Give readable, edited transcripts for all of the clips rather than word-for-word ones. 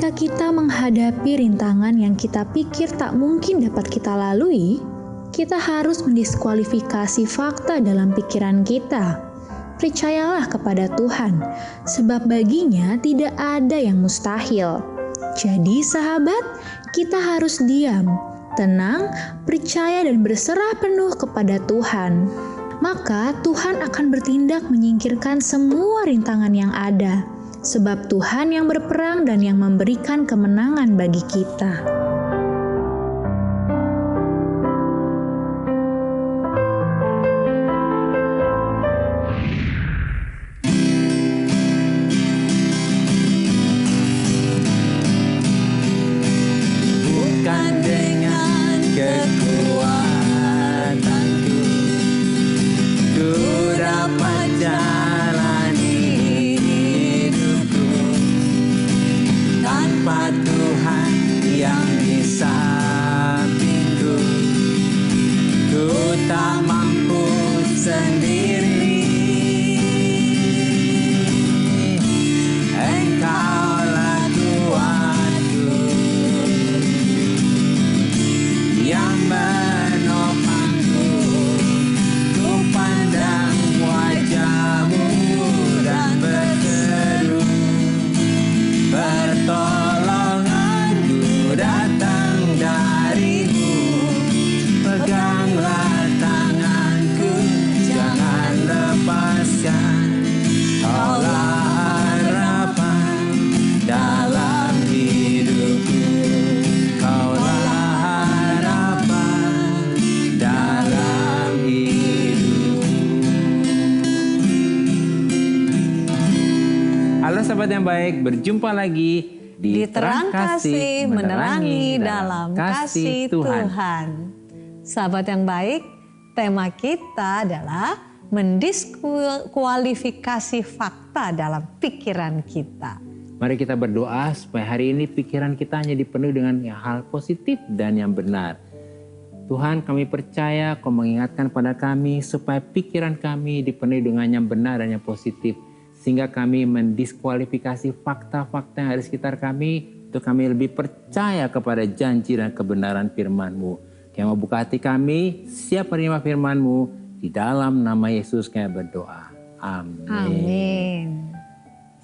Ketika kita menghadapi rintangan yang kita pikir tak mungkin dapat kita lalui, kita harus mendiskualifikasi fakta dalam pikiran kita. Percayalah kepada Tuhan, sebab baginya tidak ada yang mustahil. Jadi sahabat, kita harus diam, tenang, percaya dan berserah penuh kepada Tuhan. Maka Tuhan akan bertindak menyingkirkan semua rintangan yang ada. Sebab Tuhan yang berperang dan yang memberikan kemenangan bagi kita. Bukan dengan kekuatanku ku dapat jalani hidupku, tanpa Tuhan yang di sampingku ku tak mampu sendiri. Engkaulah kuatku yang menopangku, ku pandang wajah-Mu dan berteduh. Pertolonganku datang dari-Mu, peganglah tanganku, jangan lepaskan. Kaulah harapan dalam hidupku, Kaulah harapan dalam hidupku. Halo sahabat yang baik, berjumpa lagi di Terang Kasih menerangi dalam kasih Tuhan. Sahabat yang baik, tema kita adalah mendiskualifikasi fakta dalam pikiran kita. Mari kita berdoa supaya hari ini pikiran kita hanya dipenuhi dengan hal positif dan yang benar. Tuhan, kami percaya Kau mengingatkan pada kami supaya pikiran kami dipenuhi dengan yang benar dan yang positif. Sehingga kami mendiskualifikasi fakta-fakta yang ada di sekitar kami. Untuk kami lebih percaya kepada janji dan kebenaran firman-Mu. Kami membuka hati kami, siap menerima firman-Mu. Di dalam nama Yesus kami berdoa. Amin. Amin.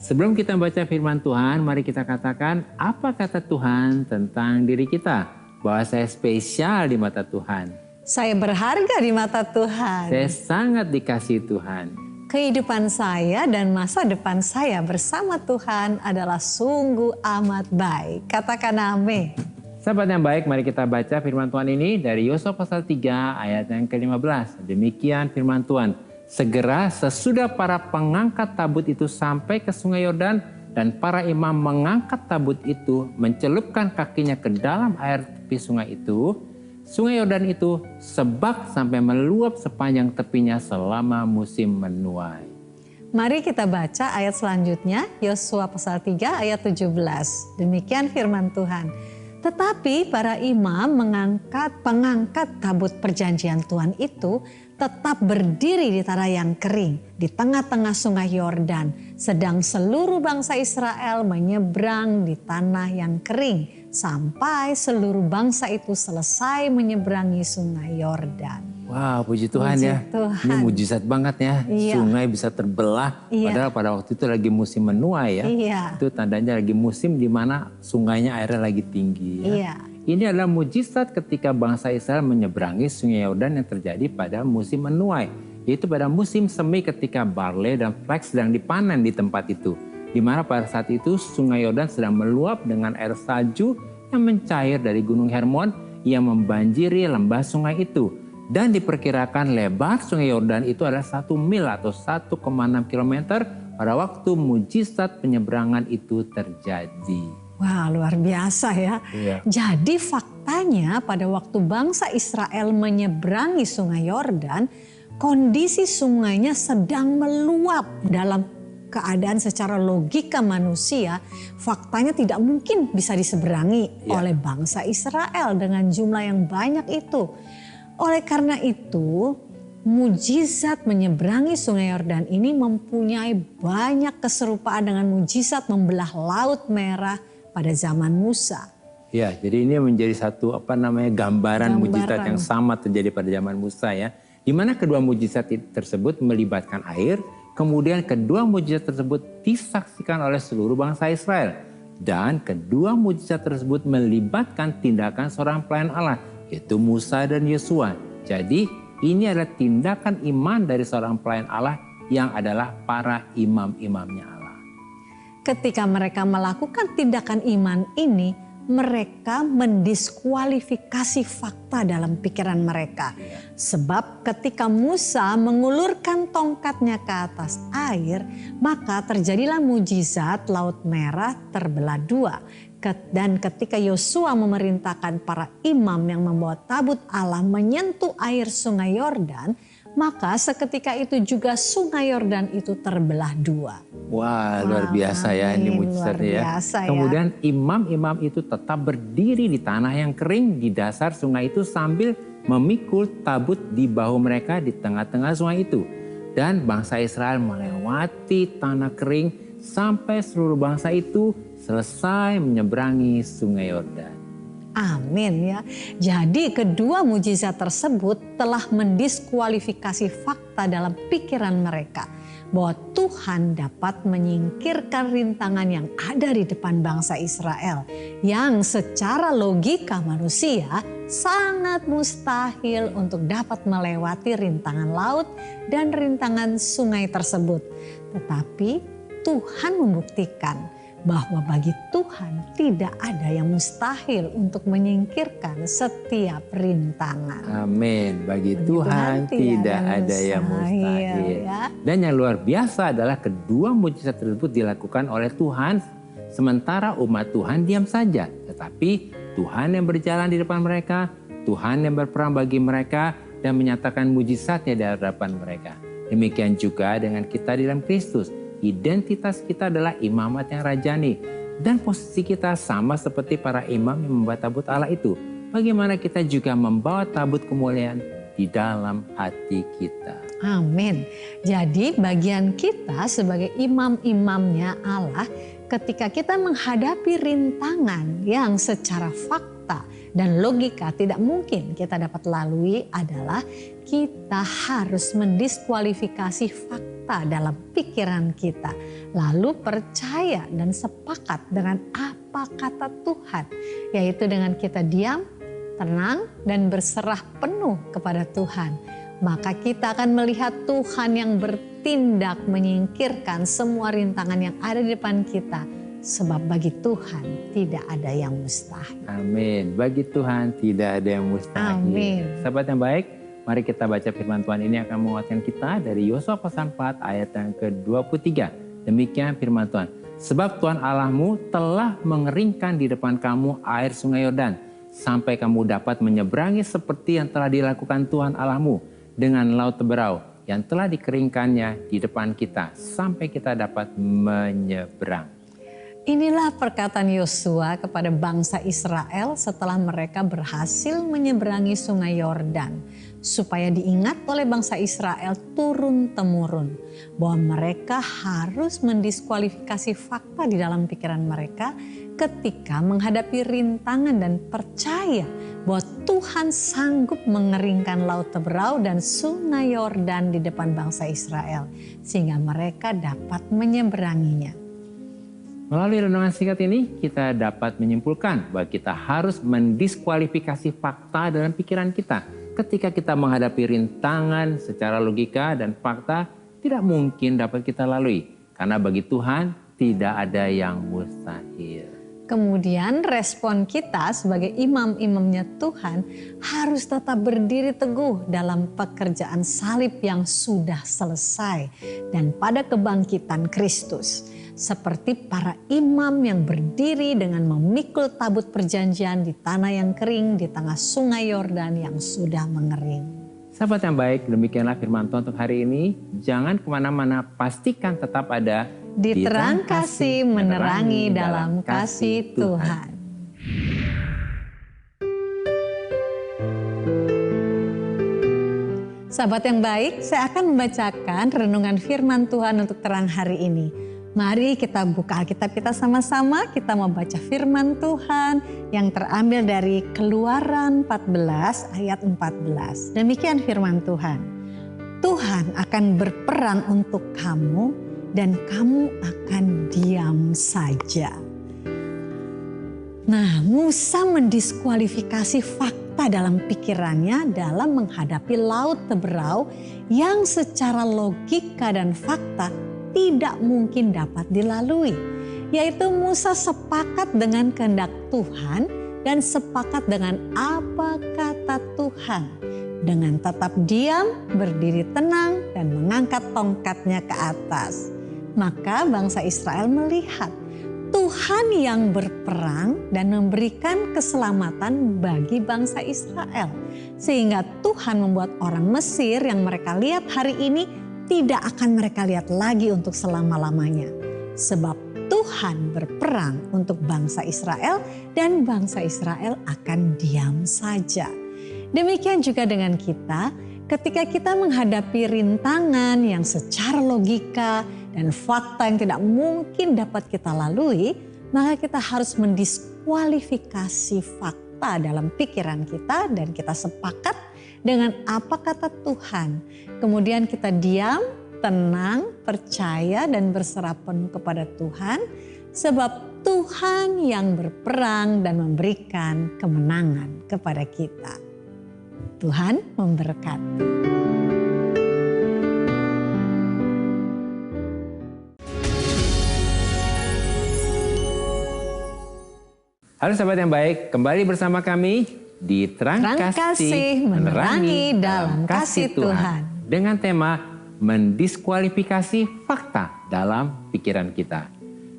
Sebelum kita membaca firman Tuhan, mari kita katakan apa kata Tuhan tentang diri kita. Bahwa saya spesial di mata Tuhan. Saya berharga di mata Tuhan. Saya sangat dikasihi Tuhan. Kehidupan saya dan masa depan saya bersama Tuhan adalah sungguh amat baik. Katakan amin. Sahabat yang baik, mari kita baca firman Tuhan ini dari Yosua pasal 3 ayat yang ke-15. Demikian firman Tuhan. Segera sesudah para pengangkat tabut itu sampai ke sungai Yordan dan para imam mengangkat tabut itu, mencelupkan kakinya ke dalam air tepi sungai itu. Sungai Yordan itu sebak sampai meluap sepanjang tepinya selama musim menuai. Mari kita baca ayat selanjutnya, Yosua pasal 3 ayat 17. Demikian firman Tuhan. Tetapi para imam pengangkat tabut perjanjian Tuhan itu tetap berdiri di tanah yang kering, di tengah-tengah sungai Yordan. Sedang seluruh bangsa Israel menyeberang di tanah yang kering, sampai seluruh bangsa itu selesai menyeberangi sungai Yordan. Wow, puji Tuhan ya. Tuhan. Ini mujizat banget ya. Iya. Sungai bisa terbelah. Iya. Padahal pada waktu itu lagi musim menuai ya. Iya. Itu tandanya lagi musim di mana sungainya airnya lagi tinggi ya. Iya. Ini adalah mujizat ketika bangsa Israel menyeberangi sungai Yordan yang terjadi pada musim menuai. Yaitu pada musim semi ketika barley dan flax sedang dipanen di tempat itu. Di mana pada saat itu sungai Yordan sedang meluap dengan air salju yang mencair dari gunung Hermon yang membanjiri lembah sungai itu. Dan diperkirakan lebar sungai Yordan itu adalah 1 mil atau 1,6 kilometer pada waktu mujizat penyeberangan itu terjadi. Wah, luar biasa ya. Iya. Jadi faktanya pada waktu bangsa Israel menyeberangi sungai Yordan, kondisi sungainya sedang meluap. Dalam keadaan secara logika manusia, faktanya tidak mungkin bisa diseberangi oleh bangsa Israel dengan jumlah yang banyak itu. Oleh karena itu, mujizat menyeberangi sungai Yordan ini mempunyai banyak keserupaan dengan mujizat membelah Laut Merah pada zaman Musa. Ya, jadi ini menjadi satu gambaran mujizat yang sama terjadi pada zaman Musa ya. Di mana kedua mujizat tersebut melibatkan air, kemudian kedua mujizat tersebut disaksikan oleh seluruh bangsa Israel. Dan kedua mujizat tersebut melibatkan tindakan seorang pelayan Allah, yaitu Musa dan Yosua. Jadi ini adalah tindakan iman dari seorang pelayan Allah yang adalah para imam-imamnya Allah. Ketika mereka melakukan tindakan iman ini, mereka mendiskualifikasi fakta dalam pikiran mereka. Sebab ketika Musa mengulurkan tongkatnya ke atas air, maka terjadilah mujizat Laut Merah terbelah dua. Dan ketika Yosua memerintahkan para imam yang membawa tabut Allah menyentuh air sungai Yordan, maka seketika itu juga sungai Yordan itu terbelah dua. Wah, luar biasa ya ini mujizatnya ya. Kemudian imam-imam itu tetap berdiri di tanah yang kering di dasar sungai itu sambil memikul tabut di bahu mereka di tengah-tengah sungai itu. Dan bangsa Israel melewati tanah kering sampai seluruh bangsa itu selesai menyeberangi sungai Yordan. Amin ya. Jadi kedua mujizat tersebut telah mendiskualifikasi fakta dalam pikiran mereka bahwa Tuhan dapat menyingkirkan rintangan yang ada di depan bangsa Israel yang secara logika manusia sangat mustahil untuk dapat melewati rintangan laut dan rintangan sungai tersebut. Tetapi Tuhan membuktikan bahwa bagi Tuhan tidak ada yang mustahil untuk menyingkirkan setiap rintangan. Amin. Bagi Tuhan tidak ada yang mustahil. Ya. Dan yang luar biasa adalah kedua mujizat tersebut dilakukan oleh Tuhan, sementara umat Tuhan diam saja. Tetapi Tuhan yang berjalan di depan mereka, Tuhan yang berperang bagi mereka dan menyatakan mujizatnya di hadapan mereka. Demikian juga dengan kita di dalam Kristus. Identitas kita adalah imamat yang rajani. Dan posisi kita sama seperti para imam yang membawa tabut Allah itu. Bagaimana kita juga membawa tabut kemuliaan di dalam hati kita. Amin. Jadi bagian kita sebagai imam-imamnya Allah ketika kita menghadapi rintangan yang secara fakta dan logika tidak mungkin kita dapat lalui adalah kita harus mendiskualifikasi fakta dalam pikiran kita. Lalu percaya dan sepakat dengan apa kata Tuhan. Yaitu dengan kita diam, tenang dan berserah penuh kepada Tuhan. Maka kita akan melihat Tuhan yang bertindak menyingkirkan semua rintangan yang ada di depan kita. Sebab bagi Tuhan tidak ada yang mustahil. Amin. Bagi Tuhan tidak ada yang mustahil. Amin. Sahabat yang baik, mari kita baca firman Tuhan ini akan menguatkan kita dari Yosua pasal 4 ayat yang ke-23. Demikian firman Tuhan. Sebab Tuhan Allahmu telah mengeringkan di depan kamu air sungai Yordan, sampai kamu dapat menyeberangi seperti yang telah dilakukan Tuhan Allahmu dengan laut Teberau yang telah dikeringkannya di depan kita, sampai kita dapat menyeberang. Inilah perkataan Yosua kepada bangsa Israel setelah mereka berhasil menyeberangi sungai Yordan. Supaya diingat oleh bangsa Israel turun-temurun bahwa mereka harus mendiskualifikasi fakta di dalam pikiran mereka ketika menghadapi rintangan dan percaya bahwa Tuhan sanggup mengeringkan laut Teberau dan sungai Yordan di depan bangsa Israel sehingga mereka dapat menyeberanginya. Melalui renungan singkat ini kita dapat menyimpulkan bahwa kita harus mendiskualifikasi fakta dalam pikiran kita. Ketika kita menghadapi rintangan secara logika dan fakta tidak mungkin dapat kita lalui. Karena bagi Tuhan tidak ada yang mustahil. Kemudian respon kita sebagai imam-imamnya Tuhan harus tetap berdiri teguh dalam pekerjaan salib yang sudah selesai dan pada kebangkitan Kristus. Seperti para imam yang berdiri dengan memikul tabut perjanjian di tanah yang kering di tengah sungai Yordan yang sudah mengering. Sahabat yang baik, demikianlah firman Tuhan untuk hari ini. Jangan kemana-mana, pastikan tetap ada di terang kasih menerangi dalam kasih Tuhan. Sahabat yang baik, saya akan membacakan renungan firman Tuhan untuk terang hari ini. Mari kita buka Alkitab kita sama-sama, kita mau baca firman Tuhan yang terambil dari Keluaran 14 ayat 14. Demikian firman Tuhan. Tuhan akan berperang untuk kamu dan kamu akan diam saja. Nah, Musa mendiskualifikasi fakta dalam pikirannya dalam menghadapi laut teberau yang secara logika dan fakta tidak mungkin dapat dilalui. Yaitu Musa sepakat dengan kehendak Tuhan dan sepakat dengan apa kata Tuhan. Dengan tetap diam, berdiri tenang dan mengangkat tongkatnya ke atas. Maka bangsa Israel melihat Tuhan yang berperang dan memberikan keselamatan bagi bangsa Israel. Sehingga Tuhan membuat orang Mesir yang mereka lihat hari ini tidak akan mereka lihat lagi untuk selama-lamanya. Sebab Tuhan berperang untuk bangsa Israel dan bangsa Israel akan diam saja. Demikian juga dengan kita, ketika kita menghadapi rintangan yang secara logika dan fakta yang tidak mungkin dapat kita lalui, maka kita harus mendiskualifikasi fakta dalam pikiran kita dan kita sepakat dengan apa kata Tuhan. Kemudian kita diam, tenang, percaya dan berserah penuh kepada Tuhan. Sebab Tuhan yang berperang dan memberikan kemenangan kepada kita. Tuhan memberkati. Halo sahabat yang baik, kembali bersama kami di Terang Kasih Menerangi dalam Kasih Tuhan. Dengan tema mendiskualifikasi fakta dalam pikiran kita.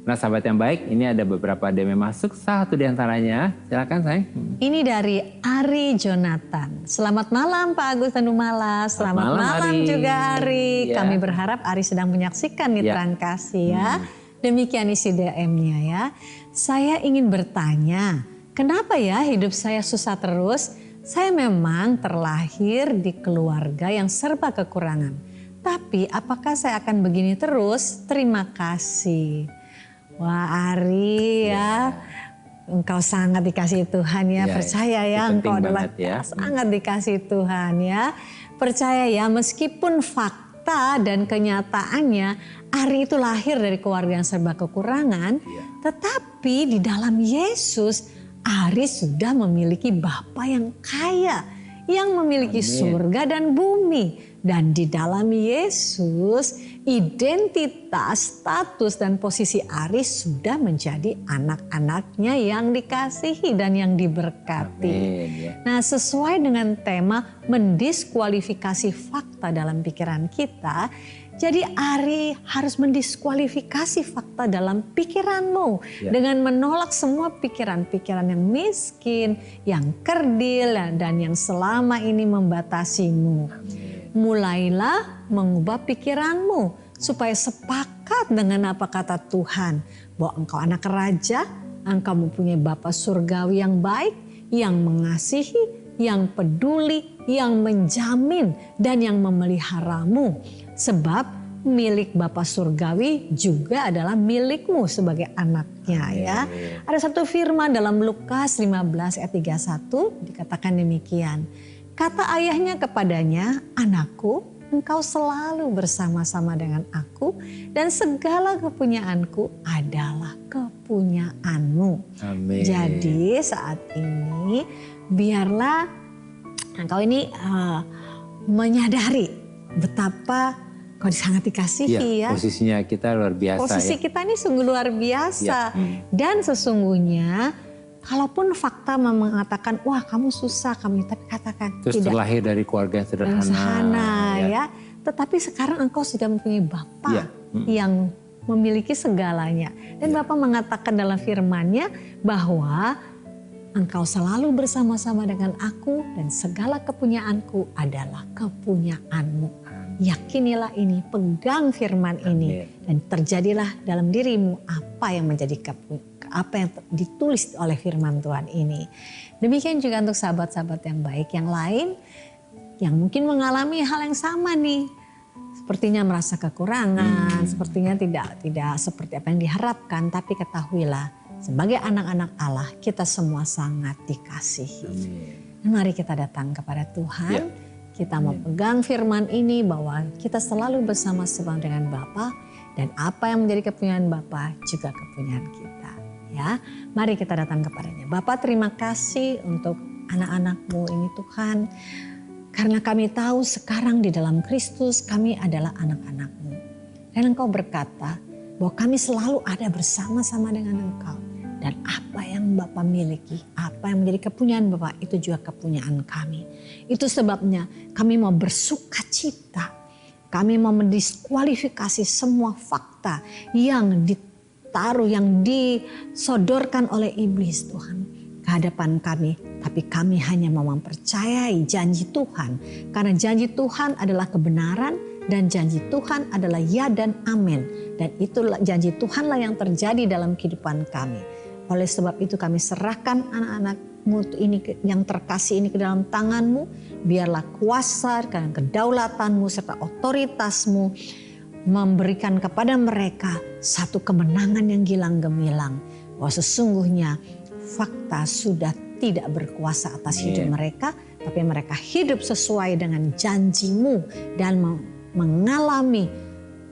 Nah sahabat yang baik, ini ada beberapa DM masuk, satu di antaranya, silakan sayang. Ini dari Ari Jonathan. Selamat malam Pak Agus dan Umala. Selamat malam Ari. juga Ari. Ya. Kami berharap Ari sedang menyaksikan di Terang Kasih ya. Demikian isi DM-nya ya. Saya ingin bertanya, kenapa ya hidup saya susah terus? Saya memang terlahir di keluarga yang serba kekurangan. Tapi apakah saya akan begini terus? Terima kasih. Wah Ari ya, engkau sangat dikasih Tuhan ya, percaya ya engkau adalah sangat dikasih Tuhan ya. Percaya ya, meskipun fakta dan kenyataannya Ari itu lahir dari keluarga yang serba kekurangan, tetapi di dalam Yesus Ari sudah memiliki Bapa yang kaya, yang memiliki surga dan bumi. Dan di dalam Yesus identitas, status dan posisi Ari sudah menjadi anak-anaknya yang dikasihi dan yang diberkati. Amin. Nah sesuai dengan tema mendiskualifikasi fakta dalam pikiran kita, jadi Ari harus mendiskualifikasi fakta dalam pikiranmu dengan menolak semua pikiran-pikiran yang miskin, yang kerdil dan yang selama ini membatasimu. Amin. Mulailah mengubah pikiranmu supaya sepakat dengan apa kata Tuhan. Bahwa engkau anak raja, engkau mempunyai Bapa surgawi yang baik, yang mengasihi, yang peduli, yang menjamin dan yang memeliharamu. Sebab milik Bapa surgawi juga adalah milikmu sebagai anaknya ya. Ada satu firman dalam Lukas 15 ayat 31 dikatakan demikian. Kata ayahnya kepadanya, anakku, engkau selalu bersama-sama dengan aku dan segala kepunyaanku adalah kepunyaanmu. Amin. Jadi saat ini biarlah engkau ini menyadari betapa kau sangat dikasihi ya. Posisinya kita luar biasa. Posisi kita ini sungguh luar biasa. Dan sesungguhnya kalaupun fakta mengatakan, wah kamu susah, kamu tapi katakan terus tidak. terlahir dari keluarga yang Sederhana ya. Tetapi sekarang engkau sudah mempunyai Bapa yang memiliki segalanya. Dan Bapa mengatakan dalam firman-Nya bahwa engkau selalu bersama-sama dengan aku dan segala kepunyaanku adalah kepunyaanmu. Yakinilah ini, pegang firman ini dan terjadilah dalam dirimu apa yang menjadi apa yang ditulis oleh firman Tuhan ini. Demikian juga untuk sahabat-sahabat yang baik yang lain yang mungkin mengalami hal yang sama nih. sepertinya merasa kekurangan, sepertinya tidak seperti apa yang diharapkan, tapi ketahuilah sebagai anak-anak Allah kita semua sangat dikasihi. Dan mari kita datang kepada Tuhan. Kita mau pegang firman ini bahwa kita selalu bersama-sama dengan Bapa, dan apa yang menjadi kepunyaan Bapa juga kepunyaan kita. Ya, mari kita datang kepadanya. Bapa, terima kasih untuk anak-anak-Mu ini Tuhan. Karena kami tahu sekarang di dalam Kristus kami adalah anak-anak-Mu. Dan Engkau berkata bahwa kami selalu ada bersama-sama dengan Engkau. Dan apa yang Bapa miliki, apa yang menjadi kepunyaan Bapa itu juga kepunyaan kami. Itu sebabnya kami mau bersuka cita. Kami mau mendiskualifikasi semua fakta yang ditaruh, yang disodorkan oleh iblis Tuhan ke hadapan kami. Tapi kami hanya mau mempercayai janji Tuhan. Karena janji Tuhan adalah kebenaran dan janji Tuhan adalah ya dan amin. Dan itulah janji Tuhanlah yang terjadi dalam kehidupan kami. Oleh sebab itu kami serahkan anak-anak-Mu ini yang terkasih ini ke dalam tangan-Mu. Biarlah kuasa dan kedaulatan-Mu serta otoritas-Mu memberikan kepada mereka satu kemenangan yang gilang gemilang. Bahwa sesungguhnya fakta sudah tidak berkuasa atas hidup mereka. Tapi mereka hidup sesuai dengan janji-Mu dan mengalami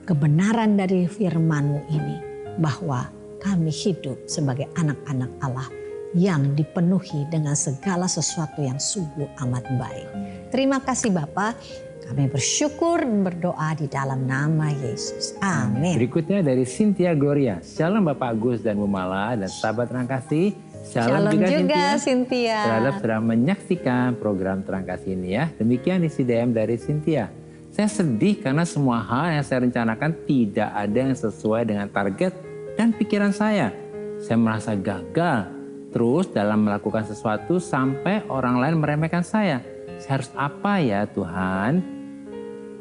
kebenaran dari firman-Mu ini. Bahwa kami hidup sebagai anak-anak Allah yang dipenuhi dengan segala sesuatu yang sungguh amat baik. Terima kasih Bapa. Kami bersyukur dan berdoa di dalam nama Yesus. Amin. Berikutnya dari Cynthia Gloria. Shalom Bapak Agus dan Bu Mala dan sahabat Terang Kasih. Shalom juga Cynthia. Terhadap sedang menyaksikan program Terang Kasih ini ya. Demikian isi DM dari Cynthia. Saya sedih karena semua hal yang saya rencanakan tidak ada yang sesuai dengan target dan pikiran saya. Saya merasa gagal terus dalam melakukan sesuatu sampai orang lain meremehkan saya. Saya harus apa ya Tuhan?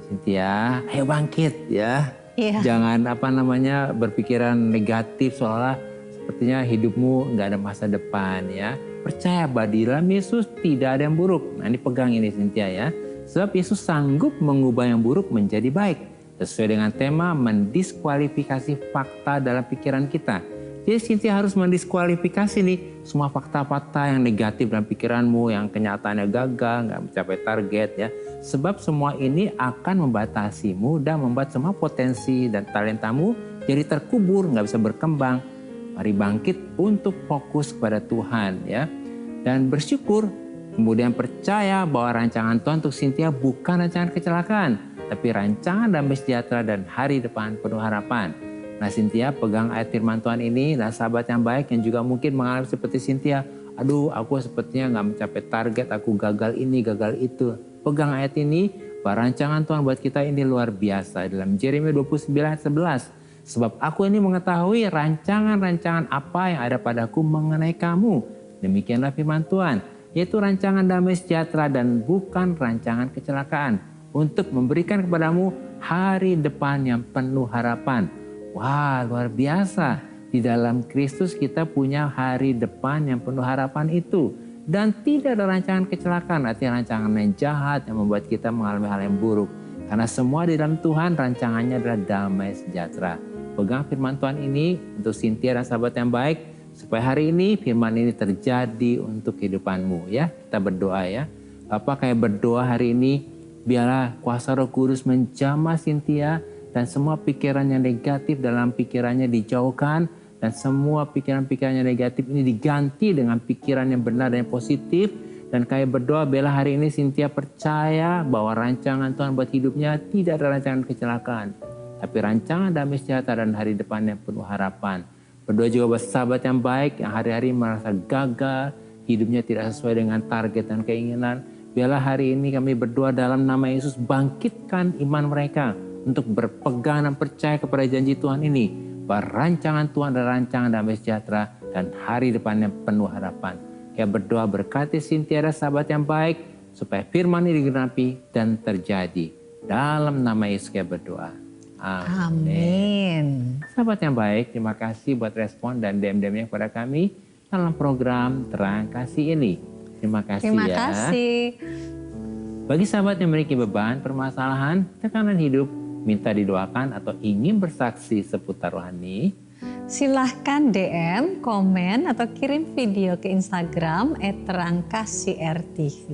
Cynthia, ayo bangkit ya. Jangan berpikiran negatif seolah sepertinya hidupmu nggak ada masa depan ya. Percaya bahwa di dalam Yesus tidak ada yang buruk. Nah ini pegang ini Cynthia ya. Sebab Yesus sanggup mengubah yang buruk menjadi baik. Sesuai dengan tema mendiskualifikasi fakta dalam pikiran kita. Jadi Cynthia harus mendiskualifikasi nih semua fakta-fakta yang negatif dalam pikiranmu, yang kenyataannya gagal, nggak mencapai target ya. Sebab semua ini akan membatasimu dan membuat semua potensi dan talentamu jadi terkubur, nggak bisa berkembang. Mari bangkit untuk fokus kepada Tuhan ya. Dan bersyukur, kemudian percaya bahwa rancangan Tuhan untuk Cynthia bukan rancangan kecelakaan, tapi rancangan damai sejahtera dan hari depan penuh harapan. Nah Cynthia pegang ayat firman Tuhan ini. Nah sahabat yang baik yang juga mungkin mengalami seperti Cynthia. Aduh aku sepertinya gak mencapai target, aku gagal ini, gagal itu. Pegang ayat ini, bahwa rancangan Tuhan buat kita ini luar biasa. Dalam Yeremia 29 ayat 11. Sebab aku ini mengetahui rancangan-rancangan apa yang ada padaku mengenai kamu. Demikianlah firman Tuhan. Yaitu rancangan damai sejahtera dan bukan rancangan kecelakaan. Untuk memberikan kepadamu hari depan yang penuh harapan. Wah luar biasa. Di dalam Kristus kita punya hari depan yang penuh harapan itu. Dan tidak ada rancangan kecelakaan, artinya rancangan yang jahat yang membuat kita mengalami hal yang buruk. Karena semua di dalam Tuhan rancangannya adalah damai sejahtera. Pegang firman Tuhan ini untuk Cynthia dan sahabat yang baik. Supaya hari ini firman ini terjadi untuk kehidupanmu ya. Kita berdoa ya. Bapak kayak berdoa hari ini. Biarlah kuasa Roh Kudus menjamah Cynthia dan semua pikiran yang negatif dalam pikirannya dijauhkan dan semua pikiran-pikiran yang negatif ini diganti dengan pikiran yang benar dan yang positif. Dan kayak berdoa biarlah hari ini Cynthia percaya bahwa rancangan Tuhan buat hidupnya tidak ada rancangan kecelakaan, tapi rancangan damai sejahtera dan hari depan yang penuh harapan. Berdoa juga buat sahabat yang baik yang hari-hari merasa gagal, hidupnya tidak sesuai dengan target dan keinginan. Biarlah hari ini kami berdoa dalam nama Yesus, bangkitkan iman mereka untuk berpegang dan percaya kepada janji Tuhan ini. Bahwa rancangan Tuhan adalah rancangan damai sejahtera dan hari depan yang penuh harapan. Kami berdoa berkati Cynthia dan sahabat yang baik supaya firman ini digenapi dan terjadi. Dalam nama Yesus kami berdoa. Amin. Sahabat yang baik, terima kasih buat respon dan DM-DM-nya kepada kami dalam program Terang Kasih ini. Terima kasih Terima kasih. Bagi sahabat yang memiliki beban, permasalahan, tekanan hidup, minta didoakan atau ingin bersaksi seputar rohani, silahkan DM, komen, atau kirim video ke Instagram @terangkasih_rtv.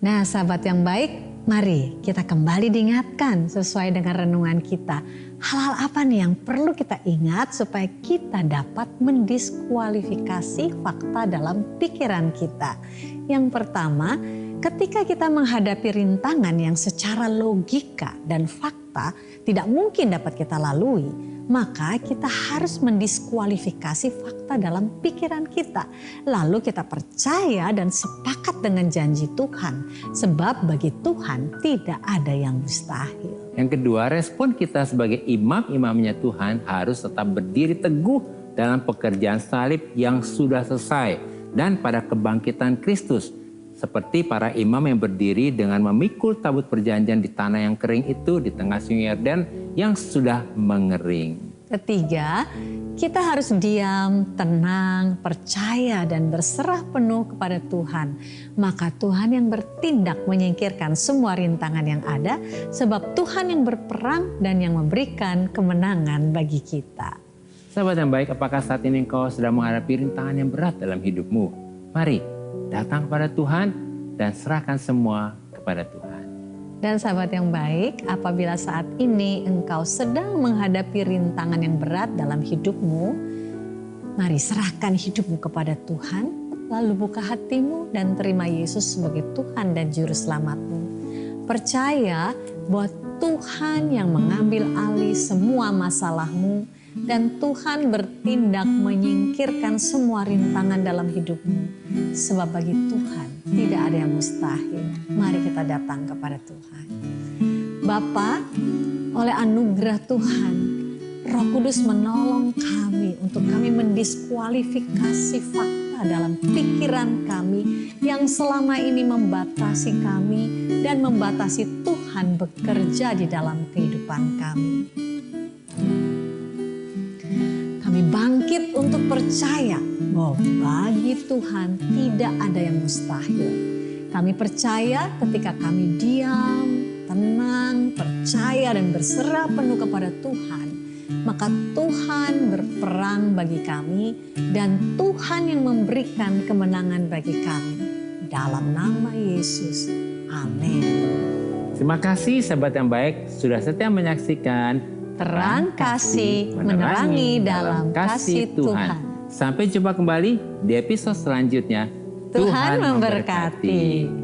Nah, sahabat yang baik, mari kita kembali diingatkan sesuai dengan renungan kita. Hal-hal apa nih yang perlu kita ingat supaya kita dapat mendiskualifikasi fakta dalam pikiran kita? Yang pertama, ketika kita menghadapi rintangan yang secara logika dan fakta tidak mungkin dapat kita lalui, maka kita harus mendiskualifikasi fakta dalam pikiran kita. Lalu kita percaya dan sepakat dengan janji Tuhan. Sebab bagi Tuhan tidak ada yang mustahil. Yang kedua, respon kita sebagai imam-imamnya Tuhan harus tetap berdiri teguh dalam pekerjaan salib yang sudah selesai dan pada kebangkitan Kristus. Seperti para imam yang berdiri dengan memikul tabut perjanjian di tanah yang kering itu di tengah Sungai Yordan yang sudah mengering. Ketiga, kita harus diam, tenang, percaya dan berserah penuh kepada Tuhan. Maka Tuhan yang bertindak menyingkirkan semua rintangan yang ada, sebab Tuhan yang berperang dan yang memberikan kemenangan bagi kita. Sahabat yang baik, apakah saat ini engkau sedang menghadapi rintangan yang berat dalam hidupmu? Mari datang kepada Tuhan dan serahkan semua kepada Tuhan. Dan sahabat yang baik, apabila saat ini engkau sedang menghadapi rintangan yang berat dalam hidupmu, mari serahkan hidupmu kepada Tuhan, lalu buka hatimu dan terima Yesus sebagai Tuhan dan Juru Selamatmu. Percaya bahwa Tuhan yang mengambil alih semua masalahmu dan Tuhan bertindak menyingkirkan semua rintangan dalam hidupmu. Sebab bagi Tuhan tidak ada yang mustahil. Mari kita datang kepada Tuhan. Bapa, oleh anugerah Tuhan, Roh Kudus menolong kami untuk kami mendiskualifikasi fakta dalam pikiran kami yang selama ini membatasi kami dan membatasi Tuhan bekerja di dalam kehidupan kami. Kami bangkit untuk percaya bahwa bagi Tuhan tidak ada yang mustahil. Kami percaya ketika kami diam, tenang, percaya dan berserah penuh kepada Tuhan, maka Tuhan berperang bagi kami dan Tuhan yang memberikan kemenangan bagi kami. Dalam nama Yesus, amin. Terima kasih sahabat yang baik sudah setia menyaksikan Terang Kasih menerangi dalam kasih Tuhan. Sampai jumpa kembali di episode selanjutnya. Tuhan memberkati.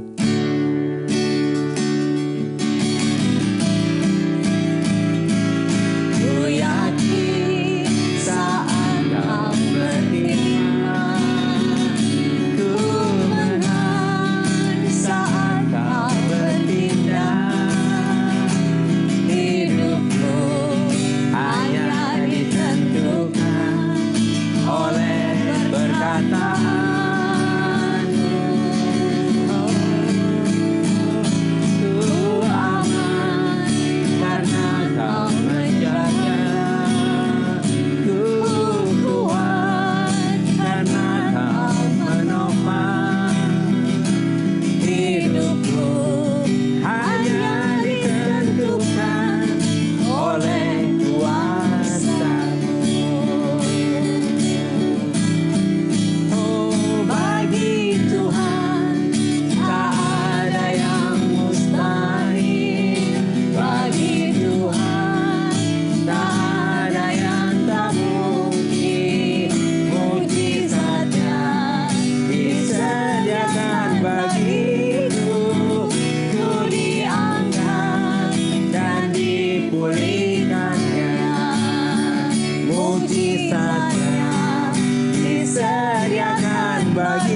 Mujizatnya disediakan bagi